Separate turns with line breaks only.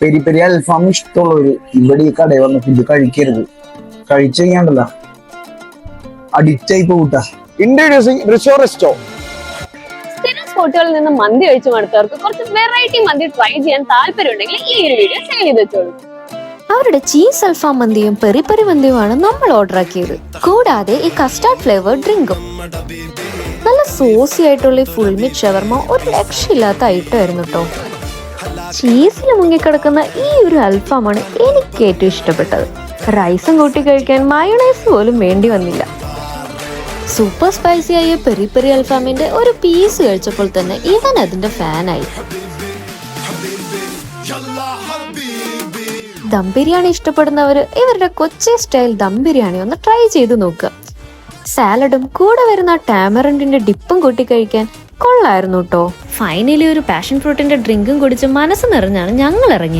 Peri peri അൽഫാം ഇഷ്ടമുള്ളവര് ഇവിടെ ഈ കടയിൽ വന്നിട്ട് ഇത് കഴിക്കരുത്. കഴിച്ചു കഴിഞ്ഞാണ്ടല്ല അഡിക്റ്റ് ആയി പോകൂട്ടാ.
Introducing റിസോ resto.
സ്ഥിരം സ്പോട്ടുകളിൽ നിന്ന് മന്തി കഴിച്ചു മടുത്തവർക്ക് കുറച്ച് വെറൈറ്റി മന്തി ട്രൈ ചെയ്യാൻ താല്പര്യം ഉണ്ടെങ്കിൽ ഈ ഒരു വീഡിയോ സേവ് ചെയ്ത് വെച്ചോളൂ.
അവരുടെ ചീസ് അൽഫാം മന്തിയും പെരി പെരി മന്തിയുമാണ് നമ്മൾ ഓർഡർ ആക്കിയത്. കൂടാതെ ഈ കസ്റ്റാർഡ് ഫ്ലേവർ ഡ്രിങ്കും. നല്ല സോസി ആയിട്ടുള്ള ഈ ഫുൾ മീറ്റ് ഷവർമ ഒരു രക്ഷയില്ലാത്ത ഐറ്റം ആയിരുന്നു കേട്ടോ. ചീസിൽ മുങ്ങിക്കിടക്കുന്ന ഈ ഒരു അൽഫാമാണ് എനിക്ക് ഏറ്റവും ഇഷ്ടപ്പെട്ടത്. റൈസും കൂട്ടി കഴിക്കാൻ മയോണൈസ് പോലും വേണ്ടി വന്നില്ല. സൂപ്പർ സ്പൈസി ആയ പെരി പെരി അൽഫാമിന്റെ ഒരു പീസ് കഴിച്ചപ്പോൾ തന്നെ ഇവൻ അതിന്റെ ഫാനായി. ദം ബിരിയാണി ഇഷ്ടപ്പെടുന്നവര് ഇവരുടെ കൊച്ചി സ്റ്റൈൽ ദം ബിരിയാണി ഒന്ന് ട്രൈ ചെയ്ത് നോക്കുക. സാലഡും കൂടെ വരുന്ന ടാമറിൻഡിന്റെ ഡിപ്പും കൂട്ടി കഴിക്കാൻ കൊള്ളായിരുന്നു കേട്ടോ. ഫൈനലി ഒരു പാഷൻ ഫ്രൂട്ടിന്റെ ഡ്രിങ്കും കുടിച്ച് മനസ്സ് നിറഞ്ഞാണ് ഞങ്ങൾ ഇറങ്ങിയത്.